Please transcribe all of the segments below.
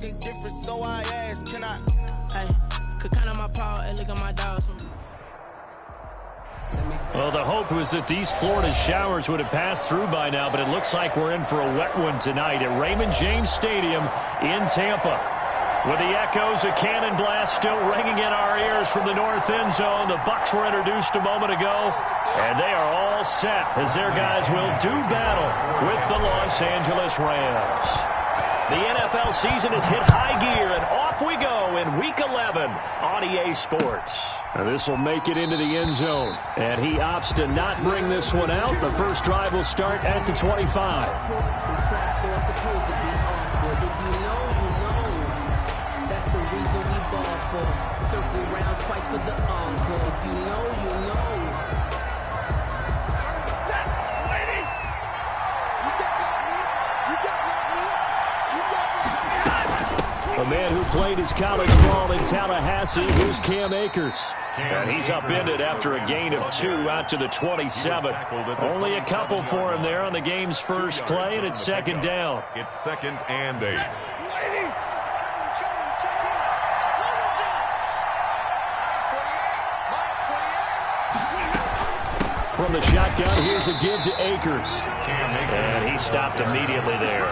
looking different, so I asked, can I? Hey, could count on my power, and look at my dogs. Well, the hope was that these Florida showers would have passed through by now, but it looks like we're in for a wet one tonight at Raymond James Stadium in Tampa. With the echoes of cannon blast still ringing in our ears from the north end zone, the Bucs were introduced a moment ago, and they are all set as their guys will do battle with the Los Angeles Rams. The NFL season has hit high gear, and off we go in Week 11 on EA Sports. Now this will make it into the end zone, and he opts to not bring this one out. The first drive will start at the 25. Circle round twice for the encore. If you know, you know. A man who played his college ball in Tallahassee, here's Cam Akers. And he's upended after a gain of 2 out to the 27. Only a couple for him there on the game's first play, and it's second down. It's 2nd and 8. From the shotgun, here's a give to Akers. And he stopped immediately there.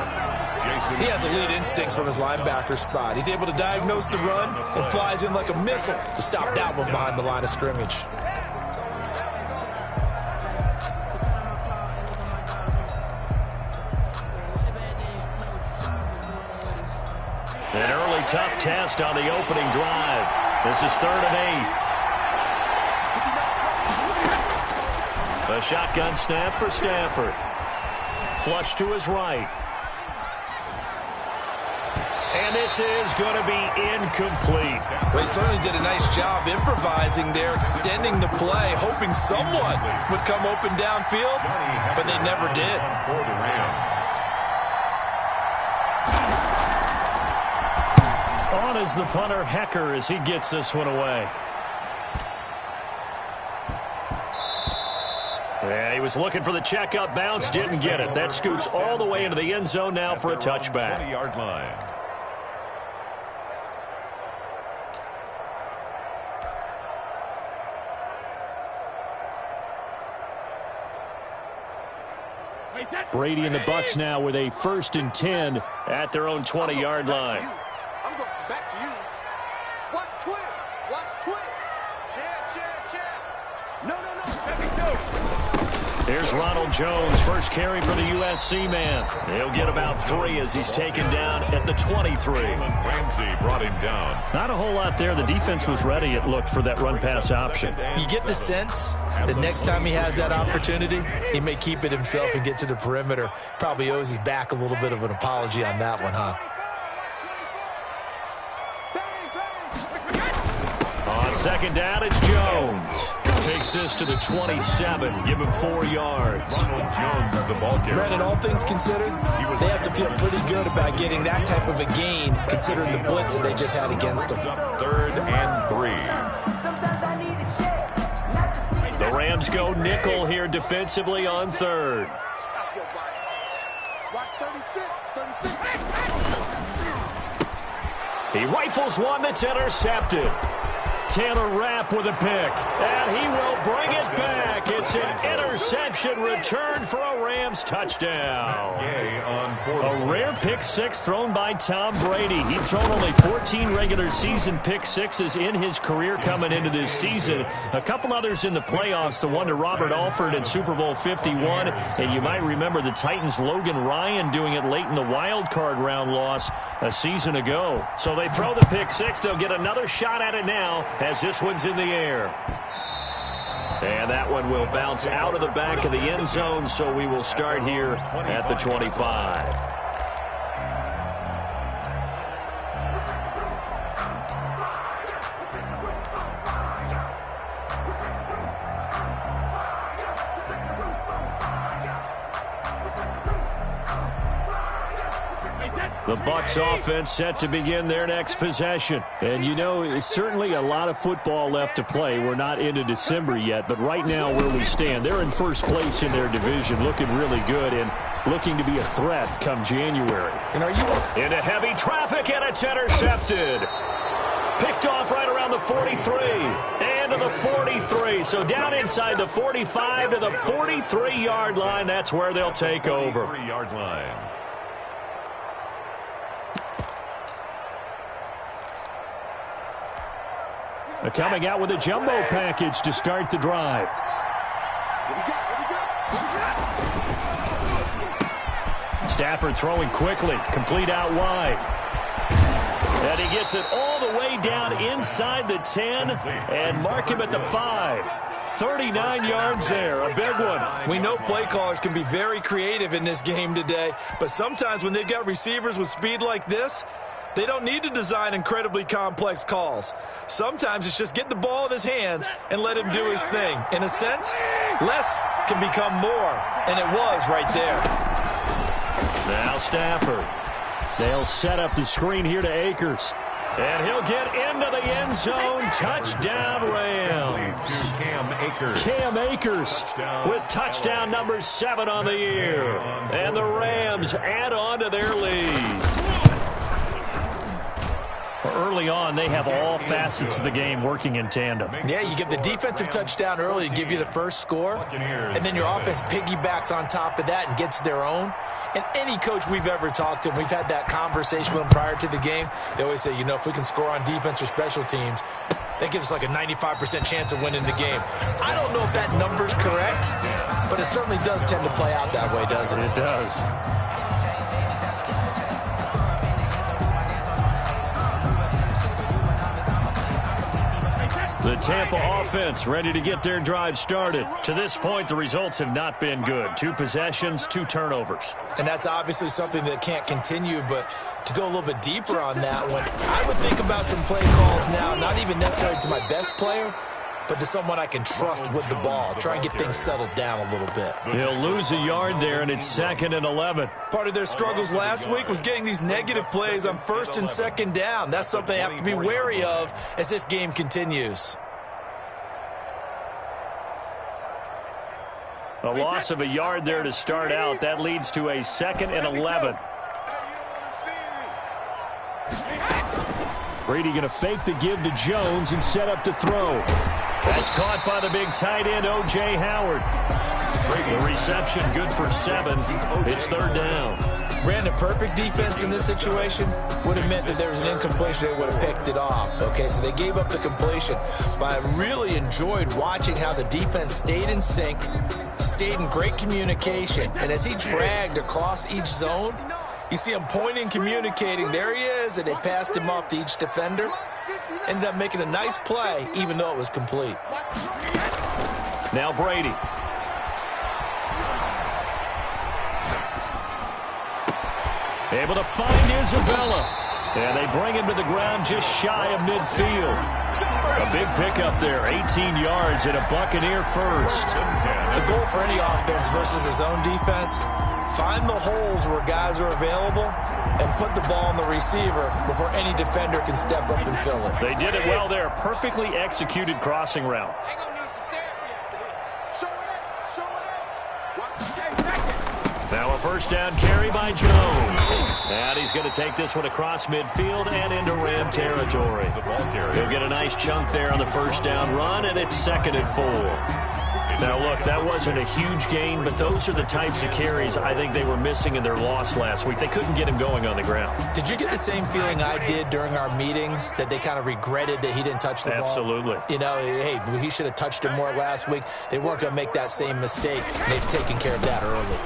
He has elite instincts from his linebacker spot. He's able to diagnose the run and flies in like a missile to stop that one behind the line of scrimmage. An early tough test on the opening drive. This is 3rd and 8. A shotgun snap for Stafford. Flush to his right. And this is going to be incomplete. Well, he certainly did a nice job improvising there, extending the play, hoping someone would come open downfield, but they never did. On is the punter, Hecker, as he gets this one away. Yeah, he was looking for the checkup bounce, didn't get it. That scoots all the way into the end zone now for a touchback. 20-yard line. Brady and the Bucs now with a 1st and 10 at their own 20-yard line. I'm going back to you. Watch twist. Watch twist. Share. No. There's Ronald Jones, first carry for the USC man. He'll get about 3 as he's taken down at the 23. Ramsey brought him down. Not a whole lot there. The defense was ready, it looked, for that run-pass option. You get the sense that next time he has that opportunity, he may keep it himself and get to the perimeter. Probably owes his back a little bit of an apology on that one, huh? On second down, it's Jones. Takes this to the 27. Give him 4 yards. Ronald Jones, the ball carrier. Brandon, all things considered, they have to feel pretty good about getting that type of a gain, considering the blitz that they just had against them. 3rd and 3. The Rams go nickel here defensively on 3rd. Stop your body. Watch 36. He rifles one that's intercepted. Taylor Rapp with a pick, and he will bring it back. It's an interception return for a Rams touchdown. A rare pick 6 thrown by Tom Brady. He'd thrown only 14 regular season pick 6s in his career coming into this season. A couple others in the playoffs, the one to Robert Alford in Super Bowl 51, and you might remember the Titans' Logan Ryan doing it late in the wild card round loss a season ago. So they throw the pick 6. They'll get another shot at it now as this one's in the air. And that one will bounce out of the back of the end zone, so we will start here at the 25. The Bucs offense set to begin their next possession. And you know, it's certainly a lot of football left to play. We're not into December yet, but right now where we stand, they're in first place in their division, looking really good. And looking to be a threat come January. And are you into heavy traffic, and it's intercepted. Picked off right around the 43 and to the 43. So down inside the 45 to the 43-yard line. That's where they'll take over. 43-yard line. They're coming out with a jumbo package to start the drive. Stafford throwing quickly, complete out wide. And he gets it all the way down inside the 10 and mark him at the 5. 39 yards there, a big one. We know play callers can be very creative in this game today, but sometimes when they've got receivers with speed like this, they don't need to design incredibly complex calls. Sometimes it's just get the ball in his hands and let him do his thing. In a sense, less can become more, and it was right there. Now Stafford. They'll set up the screen here to Akers. And he'll get into the end zone. Touchdown, Rams. Cam Akers with touchdown number 7 on the year. And the Rams add on to their lead. Early on, they have all facets of the game working in tandem. Yeah, you get the defensive touchdown early to give you the first score, and then your offense piggybacks on top of that and gets their own. And any coach we've ever talked to, we've had that conversation with them prior to the game, they always say, you know, if we can score on defense or special teams, that gives us like a 95% chance of winning the game. I don't know if that number's correct, but it certainly does tend to play out that way, doesn't it? It does. The Tampa offense ready to get their drive started. To this point, the results have not been good. 2 possessions, 2 turnovers. And that's obviously something that can't continue, but to go a little bit deeper on that one, I would think about some play calls now, not even necessarily to my best player, but to someone I can trust with the ball. Try and get things settled down a little bit. He'll lose a yard there, and it's 2nd and 11. Part of their struggles last week was getting these negative plays on 1st and 2nd down. That's something they have to be wary of as this game continues. A loss of a yard there to start out. That leads to a 2nd and 11. Brady going to fake the give to Jones and set up to throw. That's caught by the big tight end, O.J. Howard. The reception good for 7. It's 3rd down. Ran a perfect defense in this situation. Would have meant that there was an incompletion. They would have picked it off. Okay, so they gave up the completion. But I really enjoyed watching how the defense stayed in sync, stayed in great communication. And as he dragged across each zone, you see him pointing, communicating. There he is, and they passed him off to each defender. Ended up making a nice play, even though it was complete. Now Brady. Able to find Isabella. And they bring him to the ground just shy of midfield. A big pickup there, 18 yards and a Buccaneer first. The goal for any offense versus his own defense, find the holes where guys are available and put the ball on the receiver before any defender can step up and fill it. They did it well there. Perfectly executed crossing route. Now a first down carry by Jones. And he's going to take this one across midfield and into Ram territory. He'll get a nice chunk there on the first down run, and it's 2nd and 4. Now, look, that wasn't a huge gain, but those are the types of carries I think they were missing in their loss last week. They couldn't get him going on the ground. Did you get the same feeling I did during our meetings, that they kind of regretted that he didn't touch the ball? Absolutely. You know, hey, he should have touched it more last week. They weren't going to make that same mistake. They've taken care of that early.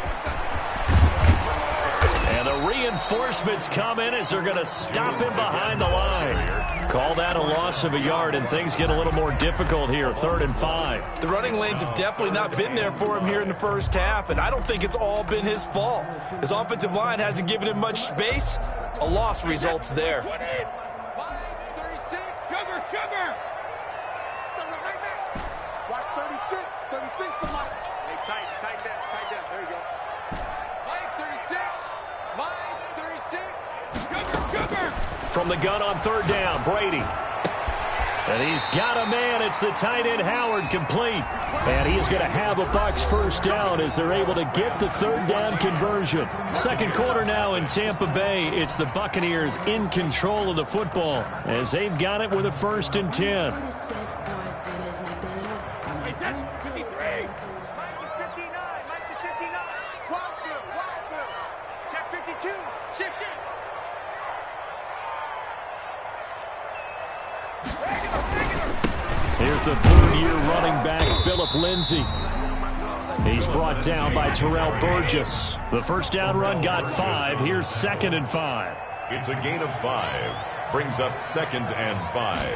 And the reinforcements come in as they're going to stop him behind the line. Call that a loss of a yard, and things get a little more difficult here, 3rd and 5. The running lanes have definitely not been there for him here in the first half, and I don't think it's all been his fault. His offensive line hasn't given him much space. A loss results there. Watch 36. 36 to Mike. Hey, tighten down. There you go. Mike 36. Mike 36. Sugar. From the gun on 3rd down, Brady. And he's got a man. It's the tight end, Howard, complete. And he is going to have a Bucs first down as they're able to get the third down conversion. Second quarter now in Tampa Bay. It's the Buccaneers in control of the football as they've got it with a 1st and 10. Here's the third-year running back, Phillip Lindsay. He's brought down by Terrell Burgess. The first down run got 5. Here's 2nd and 5. It's a gain of 5. Brings up 2nd and 5.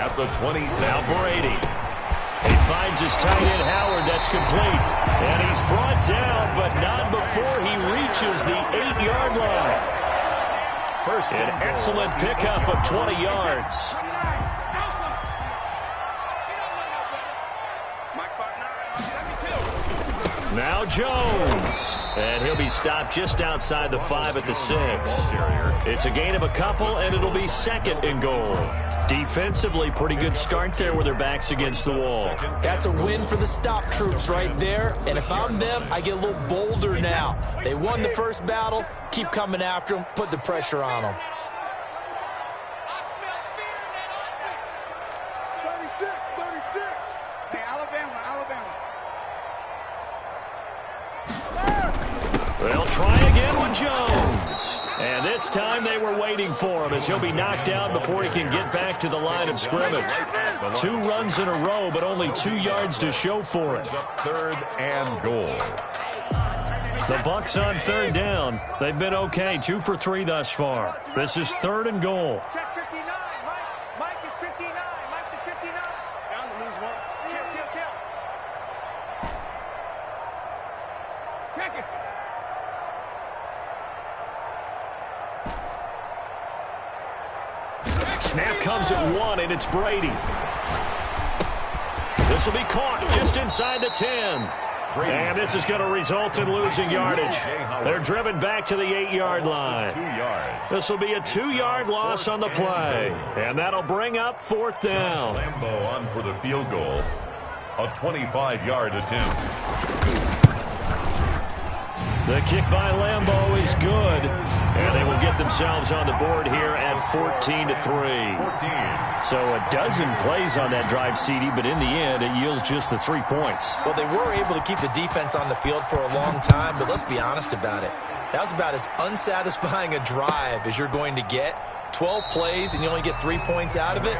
At the 27. Now Brady. He finds his tight end, Howard. That's complete. And he's brought down, but not before he reaches the 8-yard line. An excellent pickup of 20 yards. Now Jones. And he'll be stopped just outside the 5 at the 6. It's a gain of a couple, and it'll be 2nd and goal. Defensively, pretty good start there with their backs against the wall. That's a win for the stop troops right there. And if I'm them, I get a little bolder now. They won the first battle. Keep coming after them. Put the pressure on them. 36. Hey, Alabama. They'll try again with Jones. And this time they were waiting for him as he'll be knocked down before he can get back to the line of scrimmage. 2 runs in a row, but only 2 yards to show for it. 3rd and goal. The Bucs on 3rd down. They've been okay, 2 for 3 thus far. This is 3rd and goal. Check 59. Mike is 59. Mike is 59. Down to lose 1. Kill. Check it. Snap comes at 1, and it's Brady. This will be caught just inside the 10. And this is going to result in losing yardage. They're driven back to the 8-yard line. This will be a 2-yard loss on the play. And that'll bring up 4th down. Lambeau on for the field goal. A 25-yard attempt. The kick by Lambeau is good. And they will get themselves on the board here at 14-3. So a dozen plays on that drive, CD, but in the end, it yields just the 3 points. Well, they were able to keep the defense on the field for a long time, but let's be honest about it. That was about as unsatisfying a drive as you're going to get. 12 plays, and you only get 3 points out of it.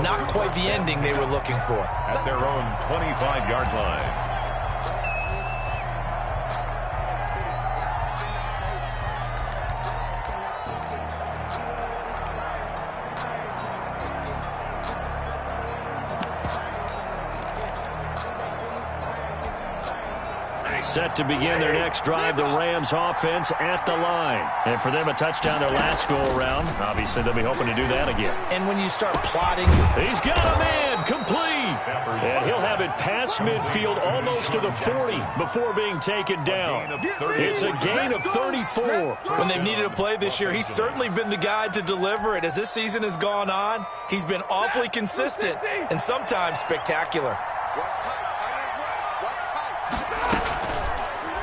Not quite the ending they were looking for. At their own 25-yard line. Set to begin their next drive, the Rams offense at the line. And for them, a touchdown their last go-around. Obviously, they'll be hoping to do that again. And when you start plotting... He's got a man, complete. And he'll have it past midfield almost to the 40 before being taken down. It's a gain of 34. When they've needed a play this year, he's certainly been the guy to deliver it. As this season has gone on, he's been awfully consistent and sometimes spectacular.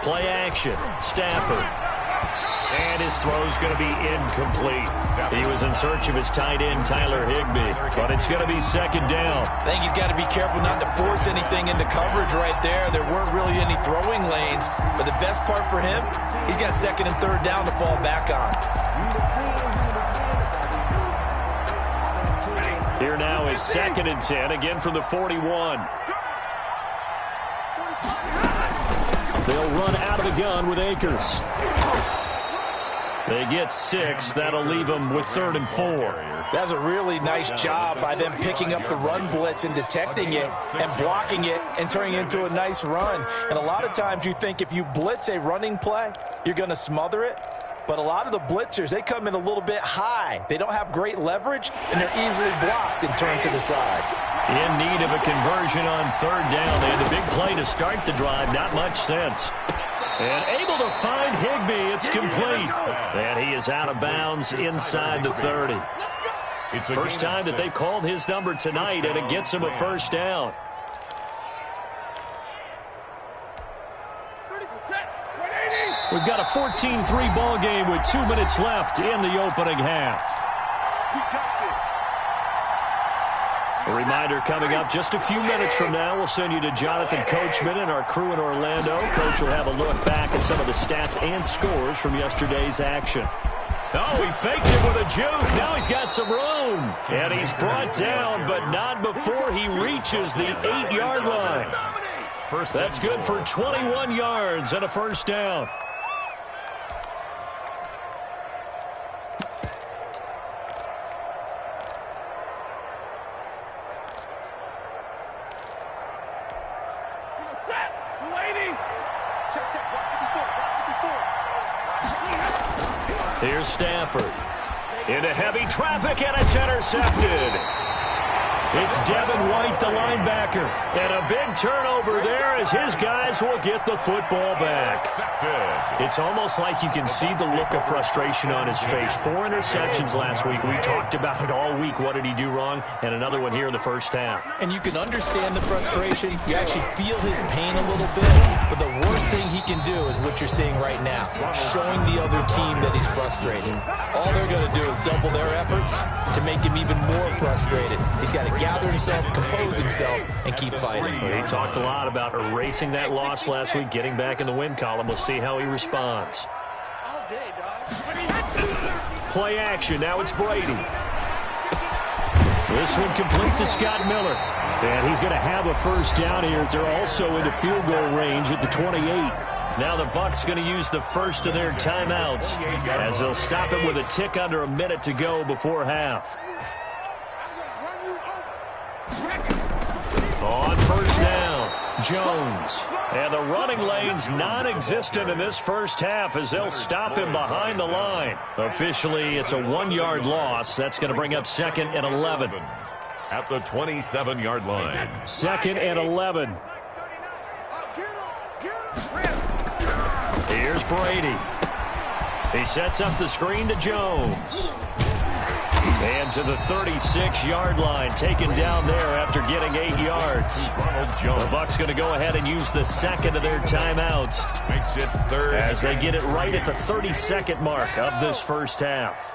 Play action. Stafford. And his throw's going to be incomplete. He was in search of his tight end, Tyler Higbee. But it's going to be 2nd down. I think he's got to be careful not to force anything into coverage right there. There weren't really any throwing lanes. But the best part for him, he's got 2nd and 3rd down to fall back on. Here now is 2nd and 10, again from the 41. They'll run out of the gun with Akers. They get 6. That'll leave them with 3rd and 4. That's a really nice job by them picking up the run blitz and detecting it and blocking it and turning it into a nice run. And a lot of times you think if you blitz a running play, you're going to smother it. But a lot of the blitzers, they come in a little bit high. They don't have great leverage, and they're easily blocked and turned to the side. In need of a conversion on 3rd down. They had the big play to start the drive. Not much sense. And able to find Higbee. It's complete. And he is out of bounds inside the 30. First time that they've called his number tonight, and it gets him a first down. We've got a 14-3 ball game with 2 minutes left in the opening half. A reminder coming up just a few minutes from now. We'll send you to Jonathan Coachman and our crew in Orlando. Coach will have a look back at some of the stats and scores from yesterday's action. Oh, he faked it with a juke. Now he's got some room. And he's brought down, but not before he reaches the 8-yard line. That's good for 21 yards and a first down. Here's Stafford. Into heavy traffic, and it's intercepted. It's Devin White, the linebacker. And a big turnover there as his guys will get the football back. It's almost like you can see the look of frustration on his face. 4 interceptions last week. We talked about it all week. What did he do wrong? And another one here in the first half. And you can understand the frustration. You actually feel his pain a little bit. But the worst thing he can do is what you're seeing right now, showing the other team that he's frustrated. All they're going to do is double their efforts to make him even more frustrated. He's got to gather himself, compose himself, and keep fighting. Well, he talked a lot about erasing that loss last week, getting back in the win column. We'll see how he responds. Play action. Now it's Brady. This one complete to Scott Miller. And he's going to have a first down here. They're also into field goal range at the 28. Now the Bucs going to use the first of their timeouts as they'll stop it with a tick under a minute to go before half. On first down, Jones. And the running lane's non-existent in this first half as they'll stop him behind the line. Officially, it's a 1-yard loss. That's going to bring up 2nd and 11. At the 27-yard line. 2nd and 11. Here's Brady. He sets up the screen to Jones. And to the 36-yard line, taken down there after getting 8 yards. The Bucs going to go ahead and use the second of their timeouts. Makes it 3rd. As they get it right at the 32nd mark of this first half.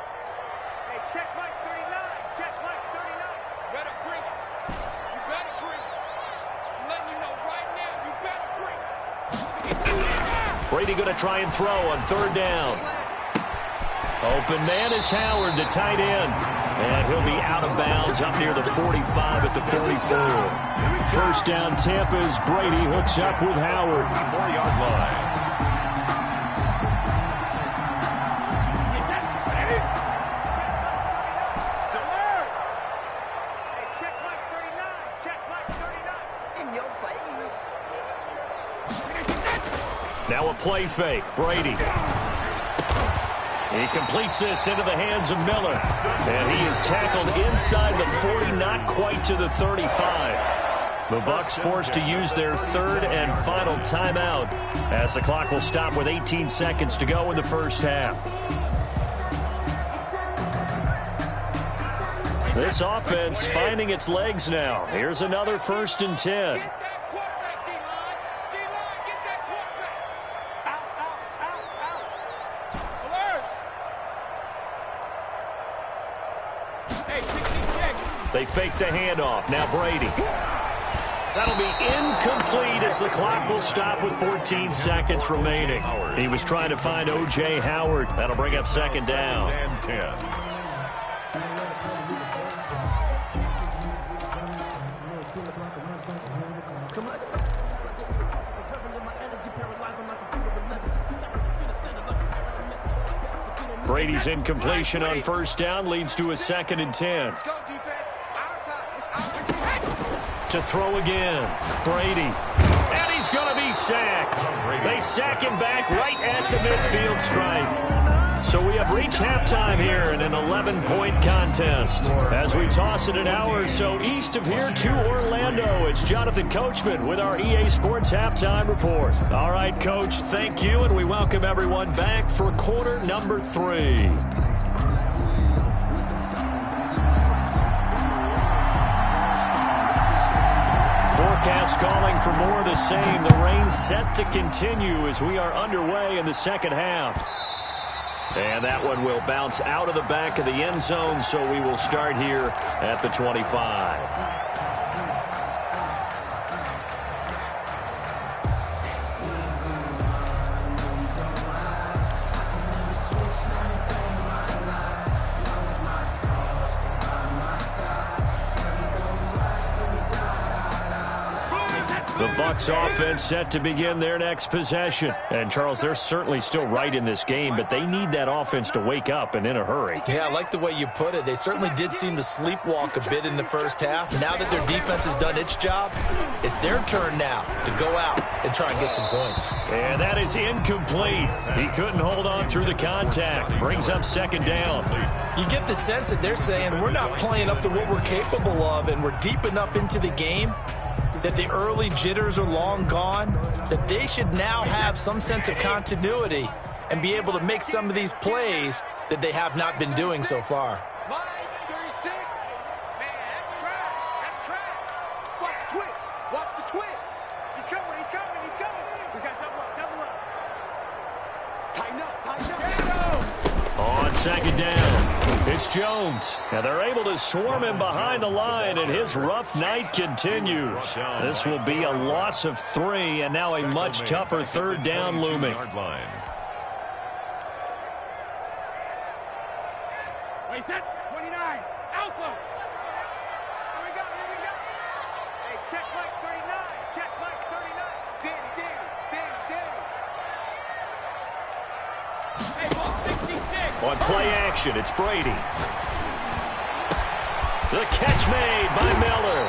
Check Mike 39. Check Mike 39. You better bring it. You better bring it. I'm letting you know right now, you better bring it. Brady going to try and throw on 3rd down. Open man is Howard, the tight end. And he'll be out of bounds up near the 45 at the 44. First down Tampa as Brady hooks up with Howard. 4-yard line. Now a play fake. Brady. He completes this into the hands of Miller. And he is tackled inside the 40, not quite to the 35. The Bucs forced to use their 3rd and final timeout as the clock will stop with 18 seconds to go in the first half. This offense finding its legs now. Here's another 1st and 10. They fake the handoff. Now Brady. That'll be incomplete as the clock will stop with 14 seconds remaining. He was trying to find O.J. Howard. That'll bring up 2nd down. And 10. Brady's incompletion on 1st down leads to a 2nd and 10. To throw again. Brady. And he's going to be sacked. They sack him back right at the midfield stripe. So we have reached halftime here in an 11-point contest. As we toss it an hour or so east of here to Orlando, it's Jonathan Coachman with our EA Sports Halftime Report. All right, Coach, thank you, and we welcome everyone back for quarter number 3. Forecast calling for more of the same. The rain set to continue as we are underway in the second half. And that one will bounce out of the back of the end zone, so we will start here at the 25. The Bucs offense set to begin their next possession. And, Charles, they're certainly still right in this game, but they need that offense to wake up and in a hurry. Yeah, I like the way you put it. They certainly did seem to sleepwalk a bit in the first half. Now that their defense has done its job, it's their turn now to go out and try and get some points. And that is incomplete. He couldn't hold on through the contact. Brings up second down. You get the sense that they're saying we're not playing up to what we're capable of, and we're deep enough into the game that the early jitters are long gone, that they should now have some sense of continuity and be able to make some of these plays that they have not been doing so far. Line 36. Man, that's trash. That's trash. Watch the twist. Watch the twist. He's coming. He's coming. He's coming. We got double up. Double up. Tighten up. Tighten up. On second down, it's Jones. And they're able to swarm him behind the line, and his rough night continues. This will be a loss of 3, and now a much tougher third down looming. Wait, that's 29. Alpha. Here we go. Here we go. Hey, check Mike 39. Check Mike 39. Danny, Danny, Danny, Danny. Hey, ball 66. On play action, it's Brady. The catch made by Miller.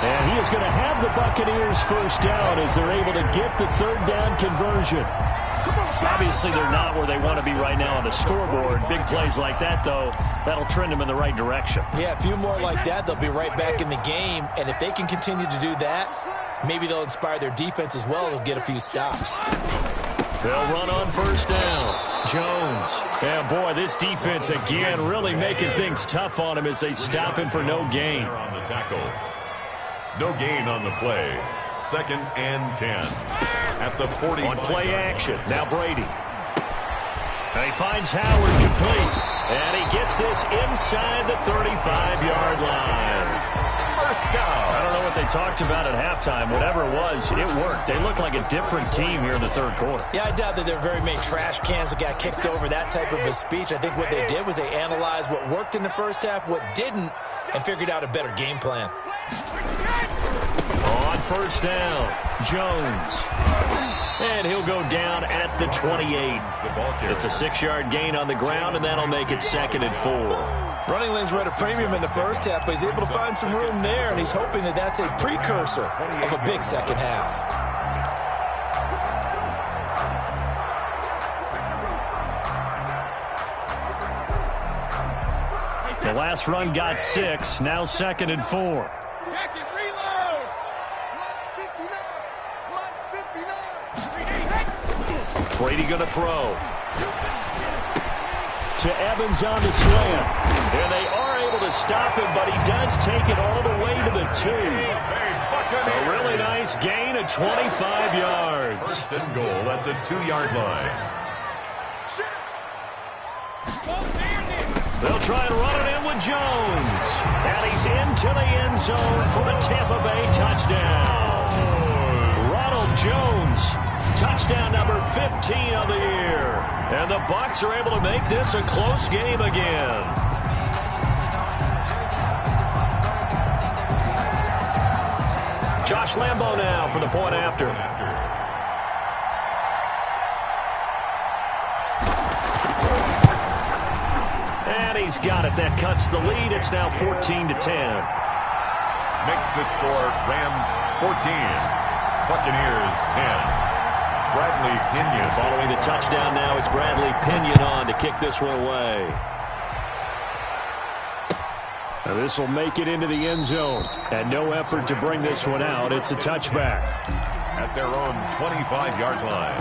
And he is going to have the Buccaneers first down as they're able to get the third down conversion. Obviously, they're not where they want to be right now on the scoreboard. Big plays like that, though, that'll trend them in the right direction. Yeah, a few more like that, they'll be right back in the game. And if they can continue to do that, maybe they'll inspire their defense as well. They'll get a few stops. They'll run on first down. Jones. Yeah, boy, this defense again really making things tough on him as they stop him for no gain. On the tackle. No gain on the play. 2nd and 10. At the 40. On play action. Now Brady. And he finds Howard complete. And he gets this inside the 35-yard line. First down. I don't know what they talked about at halftime. Whatever it was, it worked. They look like a different team here in the third quarter. Yeah, I doubt that there are very many trash cans that got kicked over, that type of a speech. I think what they did was they analyzed what worked in the first half, what didn't, and figured out a better game plan. On first down, Jones. And he'll go down at the 28. It's a 6-yard gain on the ground, and that'll make it 2nd and 4. Running lanes were at a premium in the first half, but he's able to find some room there, and he's hoping that that's a precursor of a big second half. The last run got 6, now 2nd and 4. Jacket, reload. Mike 59. Brady going to throw. To Evans on the slant. And they are able to stop him, but he does take it all the way to the 2. A really nice gain of 25 yards. First and goal at the 2-yard line. They'll try and run it in with Jones. And he's into the end zone for the Tampa Bay touchdown. Ronald Jones, touchdown number 15 of the year. And the Bucs are able to make this a close game again. Josh Lambo now for the point after. And he's got it. That cuts the lead. It's now 14-10. Makes the score Rams 14. Buccaneers 10. Bradley Pinion. Following the touchdown now, it's Bradley Pinion on to kick this one away. Now this will make it into the end zone. And no effort to bring this one out. It's a touchback. At their own 25-yard line.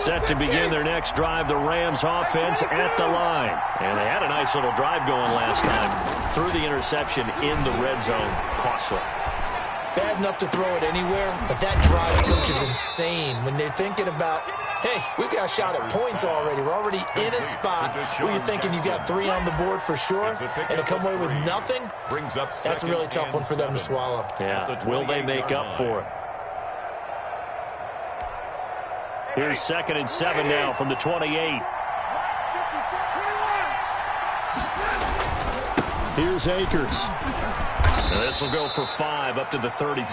Set to begin their next drive, the Rams offense at the line. And they had a nice little drive going last time. Threw the interception in the red zone. Costly. Bad enough to throw it anywhere, but that drive coach is insane when they're thinking about, hey, we've got a shot at points already. We're already in a spot where you're thinking you've got 3 on the board for sure, and to come away with nothing, that's a really tough one for them to swallow. Yeah, will they make up for it? Here's 2nd and 7 now from the 28. Here's Akers. And this will go for 5 up to the 33.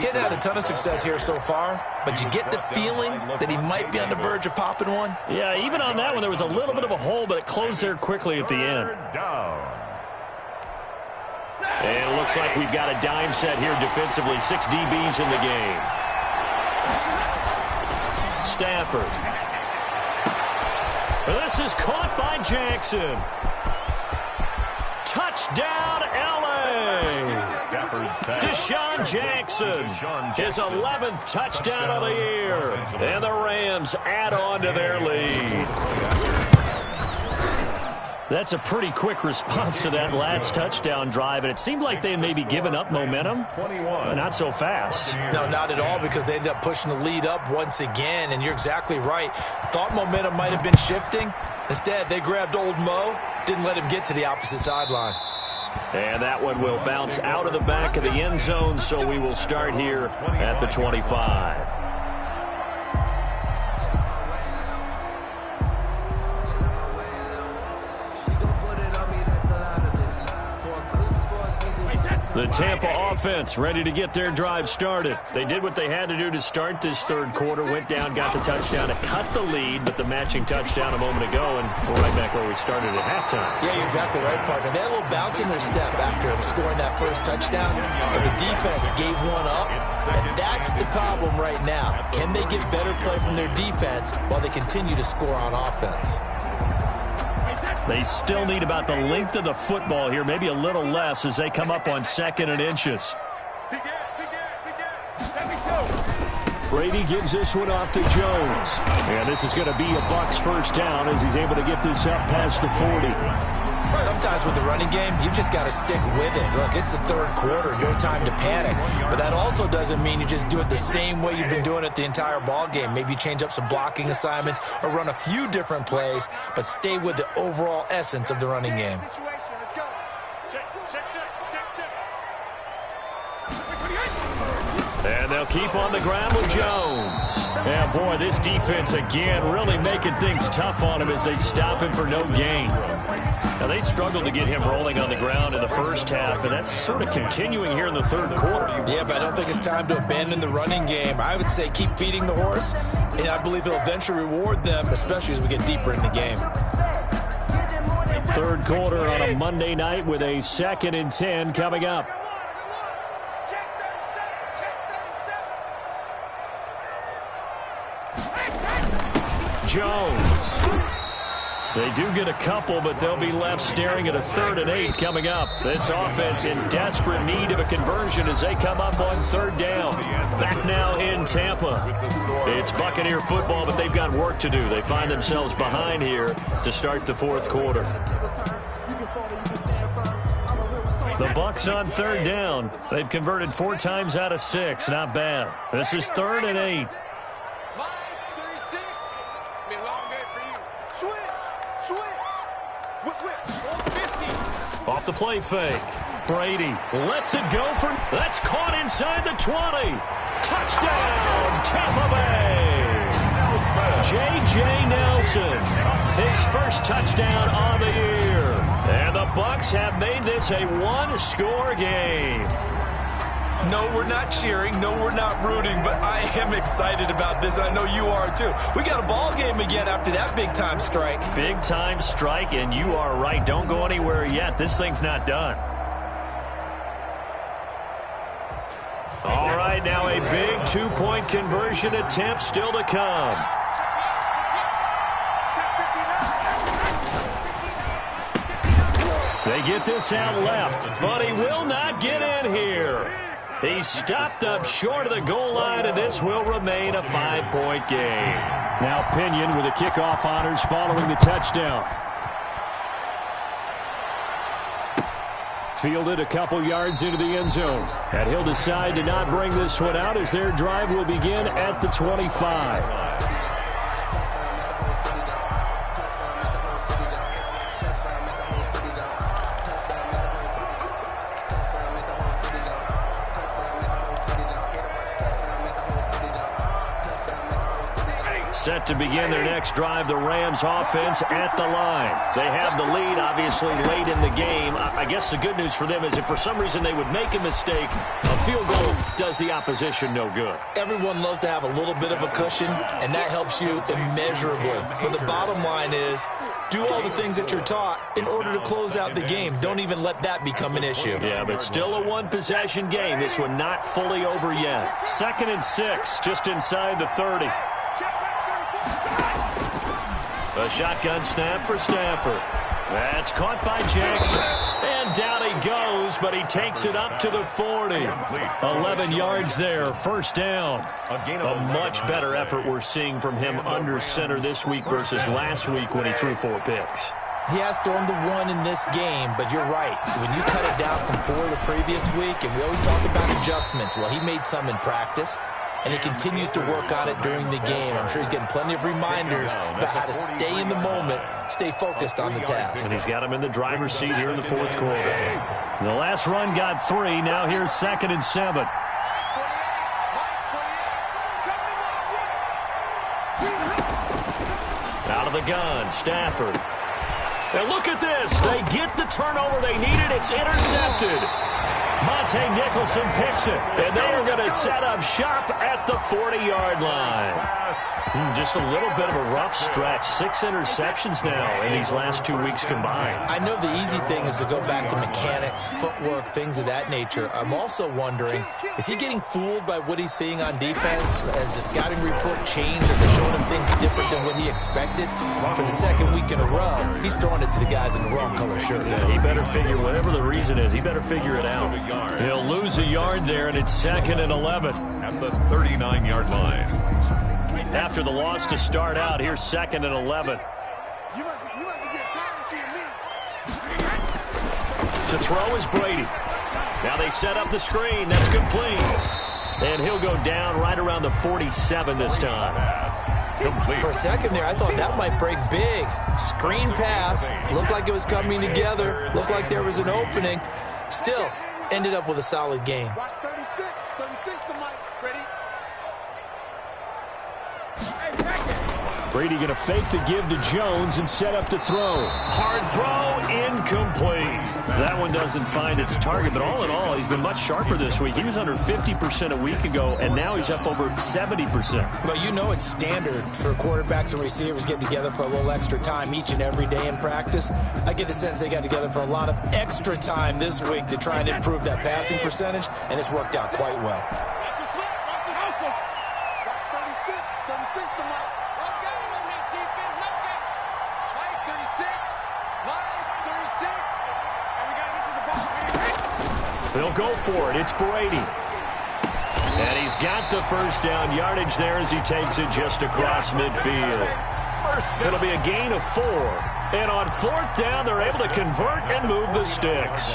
Getting had a ton of success here so far, but you get the feeling that he might be on the verge of popping one. Yeah, even on that one, there was a little bit of a hole, but it closed there quickly at the end. And it looks like we've got a dime set here defensively. 6 DBs in the game. Stafford. This is caught by Jackson. Touchdown, L.A. Deshaun Jackson, his 11th touchdown of the year. And the Rams add on to their lead. That's a pretty quick response to that last touchdown drive, and it seemed like they had maybe given up momentum. Not so fast. No, not at all, because they ended up pushing the lead up once again, and you're exactly right. Thought momentum might have been shifting. Instead, they grabbed old Mo, didn't let him get to the opposite sideline. And that one will bounce out of the back of the end zone, so we will start here at the 25. The Tampa offense ready to get their drive started. They did what they had to do to start this third quarter. Went down, got the touchdown to cut the lead, but the matching touchdown a moment ago, and we're right back where we started at halftime. Yeah, you're exactly right, partner. They had a little bounce in their step after scoring that first touchdown, but the defense gave one up, and that's the problem right now. Can they get better play from their defense while they continue to score on offense? They still need about the length of the football here, maybe a little less as they come up on 2nd and inches. Brady gives this one off to Jones. And this is going to be a Bucs first down as he's able to get this up past the 40. Sometimes with the running game, you've just got to stick with it. Look, it's the third quarter, no time to panic. But that also doesn't mean you just do it the same way you've been doing it the entire ball game. Maybe change up some blocking assignments or run a few different plays, but stay with the overall essence of the running game. And they'll keep on the ground with Jones. Yeah, boy, this defense again really making things tough on him as they stop him for no gain. Now, they struggled to get him rolling on the ground in the first half, and that's sort of continuing here in the third quarter. Yeah, but I don't think it's time to abandon the running game. I would say keep feeding the horse, and I believe he'll eventually reward them, especially as we get deeper in the game. Third quarter on a Monday night with a 2nd and 10 coming up. Jones. They do get a couple, but they'll be left staring at a 3rd and 8 coming up. This offense in desperate need of a conversion as they come up on 3rd down. Back now in Tampa. It's Buccaneer football, but they've got work to do. They find themselves behind here to start the 4th quarter. The Bucs on 3rd down. They've converted 4 times out of 6. Not bad. This is 3rd and 8. Off the play fake. Brady lets it go for... That's caught inside the 20. Touchdown, Tampa Bay. J.J. Nelson. His first touchdown on the year. And the Bucs have made this a one-score game. No, we're not cheering. No, we're not rooting. But I am excited about this. I know you are, too. We got a ball game again after that big-time strike. Big-time strike, and you are right. Don't go anywhere yet. This thing's not done. All right, now a big two-point conversion attempt still to come. They get this out left, but he will not get in here. He's stopped up short of the goal line, and this will remain a 5-point game. Now Pinion with the kickoff honors following the touchdown. Fielded a couple yards into the end zone. And he'll decide to not bring this one out as their drive will begin at the 25. Set to begin their next drive, the Rams offense at the line. They have the lead, obviously, late in the game. I guess the good news for them is if for some reason they would make a mistake, a field goal does the opposition no good. Everyone loves to have a little bit of a cushion, and that helps you immeasurably. But the bottom line is, do all the things that you're taught in order to close out the game. Don't even let that become an issue. Yeah, but still a one-possession game. This one not fully over yet. 2nd and 6, just inside the 30. A shotgun snap for Stafford. That's caught by Jackson. And down he goes, but he takes it up to the 40. 11 yards there, first down. A much better effort we're seeing from him under center this week versus last week when he threw 4 picks. He has thrown the 1 in this game, but you're right. When you cut it down from 4 the previous week, and we always talk about adjustments, well, he made some in practice. And he continues to work on it during the game. I'm sure he's getting plenty of reminders about how to stay in the moment, stay focused on the task. And he's got him in the driver's seat here in the 4th quarter. The last run got 3. Now here's 2nd and 7. Out of the gun, Stafford. And look at this. They get the turnover they needed. It's intercepted. Monte Nicholson picks it, and they are going to set up shop at the 40-yard line. Just a little bit of a rough stretch. 6 interceptions now in these last 2 weeks combined. I know the easy thing is to go back to mechanics, footwork, things of that nature. I'm also wondering, is he getting fooled by what he's seeing on defense? Has the scouting report changed? Are they showing him things different than what he expected? For the 2nd week in a row, he's throwing it to the guys in the wrong color shirt. Yeah, he better figure, whatever the reason is, he better figure it out. He'll lose a yard there, and it's 2nd and 11. At the 39-yard line. After the loss to start out, here's 2nd and 11. You must be getting tired of seeing me. To throw is Brady. Now they set up the screen. That's complete. And he'll go down right around the 47 this time. Complete. For a second there, I thought that might break big. Screen pass. Looked like it was coming together. Looked like there was an opening. Still, ended up with a solid game. Watch 36. 36 to Mike. Ready? Brady going to fake the give to Jones and set up to throw. Hard throw, incomplete. That one doesn't find its target, but all in all, he's been much sharper this week. He was under 50% a week ago, and now he's up over 70%. Well, you know it's standard for quarterbacks and receivers getting together for a little extra time each and every day in practice. I get the sense they got together for a lot of extra time this week to try and improve that passing percentage, and it's worked out quite well. They'll go for it. It's Brady. And he's got the first down yardage there as he takes it just across midfield. It'll be a gain of 4. And on 4th down, they're able to convert and move the sticks.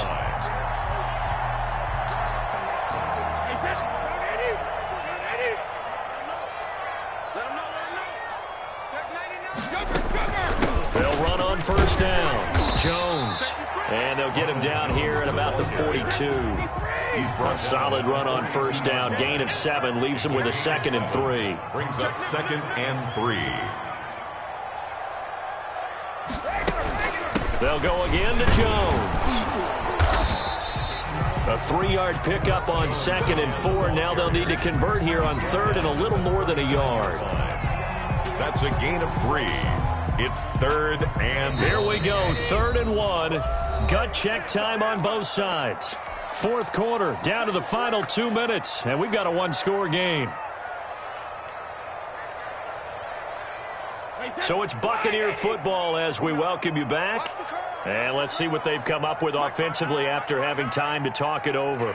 They'll run on first down. Jones. And they'll get him down here at about the 42. A solid run on first down. Gain of 7 leaves him with a 2nd and 3. Brings up 2nd and 3. They'll go again to Jones. A 3-yard pickup on 2nd and 4. Now they'll need to convert here on 3rd and a little more than a yard. That's a gain of 3. It's 3rd and... Here we go, 3rd and 1. Gut check time on both sides. 4th quarter, down to the final 2 minutes, and we've got a 1-score game. So it's Buccaneer football as we welcome you back. And let's see what they've come up with offensively after having time to talk it over.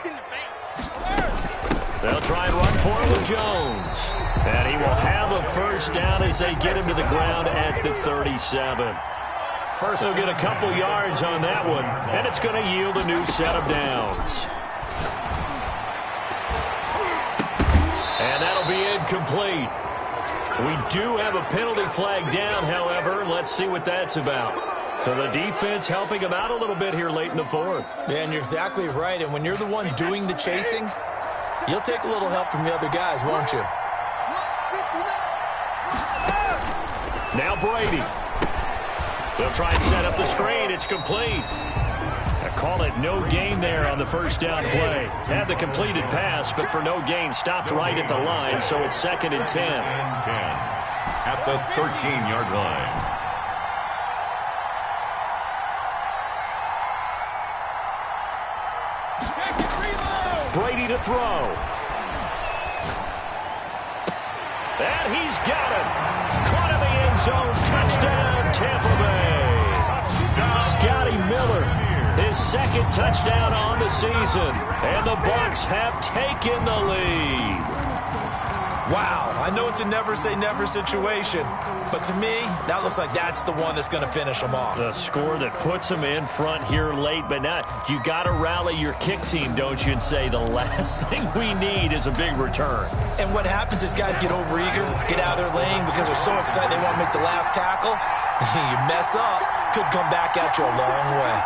They'll try and run for it with Jones. And he will have a first down as they get him to the ground at the 37. They'll get a couple yards on that one, and it's going to yield a new set of downs. And that'll be incomplete. We do have a penalty flag down, however. Let's see what that's about. So the defense helping him out a little bit here late in the fourth. Yeah, and you're exactly right. And when you're the one doing the chasing, you'll take a little help from the other guys, won't you? Now Brady. They'll try and set up the screen. It's complete. I call it no gain there on the first down play. Had the completed pass, but for no gain, stopped right at the line, so it's 2nd and 10. At the 13-yard line. Brady to throw. And he's got it. Caught in the end zone. Touchdown, Tampa Bay. Scotty Miller, his 2nd touchdown on the season. And the Bucs have taken the lead. Wow, I know it's a never-say-never situation, but to me, that looks like that's the one that's going to finish them off. The score that puts them in front here late, but not. You got to rally your kick team, don't you, and say the last thing we need is a big return. And what happens is guys get overeager, get out of their lane because they're so excited they want to make the last tackle. You mess up, could come back at you a long way.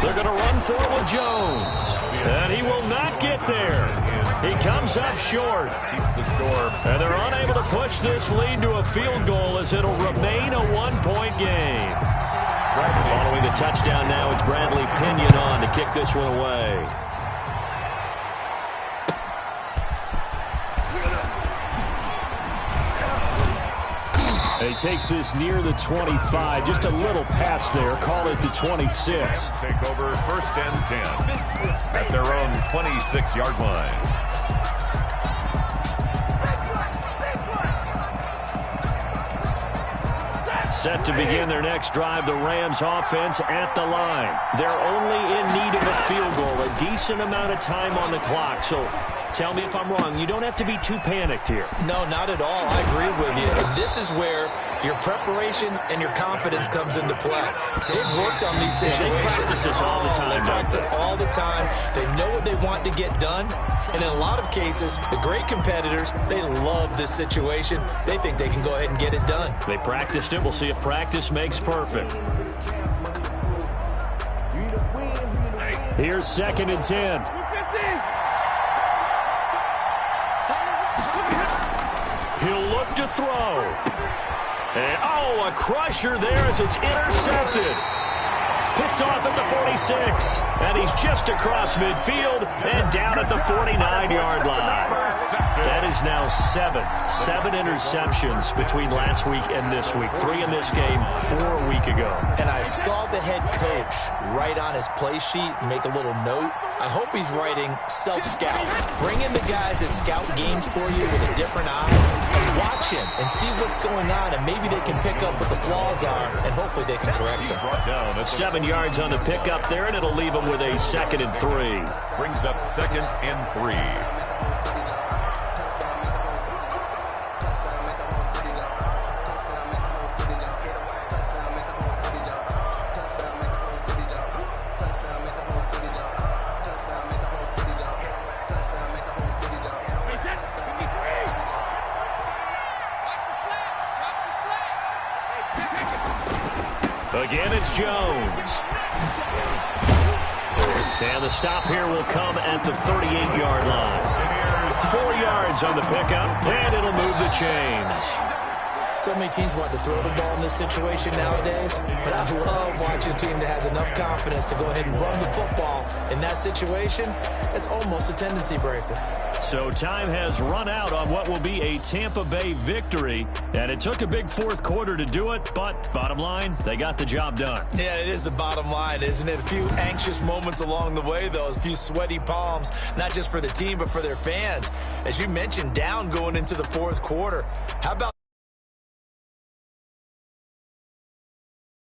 They're going to run for it with Jones. And he will not get there. He comes up short. And they're unable to push this lead to a field goal as it'll remain a one-point game. Following the touchdown now, it's Bradley Pinion on to kick this one away. He takes this near the 25, just a little pass there. Call it the 26. Take over 1st and 10 at their own 26-yard line. Set to begin their next drive, the Rams offense at the line. They're only in need of a field goal, a decent amount of time on the clock. So tell me if I'm wrong. You don't have to be too panicked here. No, not at all. I agree with you. And this is where your preparation and your confidence comes into play. They've worked on these situations. They practice this all the time. They practice it all the time. They know what they want to get done. And in a lot of cases, the great competitors, they love this situation. They think they can go ahead and get it done. They practiced it. We'll see if practice makes perfect. Here's 2nd and 10. He'll look to throw. And, a crusher there as it's intercepted. Picked off at the 46. And he's just across midfield and down at the 49-yard line. That is now 7 interceptions between last week and this week. 3 in this game, 4 a week ago. And I saw the head coach write on his play sheet, make a little note. I hope he's writing self-scout. Bring in the guys that scout games for you with a different eye and watch him and see what's going on, and maybe they can pick up what the flaws are, and hopefully they can correct them. 7 yards on the pickup there, and it'll leave them with a 2nd and 3. Brings up 2nd and 3. Again, it's Jones. And the stop here will come at the 38-yard line. 4 yards on the pickup, and it'll move the chains. So many teams want to throw the ball in this situation nowadays, but I love watching a team that has enough confidence to go ahead and run the football in that situation. It's almost a tendency breaker. So time has run out on what will be a Tampa Bay victory, and it took a big fourth quarter to do it, but bottom line, they got the job done. Yeah, it is the bottom line, isn't it? A few anxious moments along the way, though, a few sweaty palms, not just for the team, but for their fans. As you mentioned, down going into the fourth quarter. How about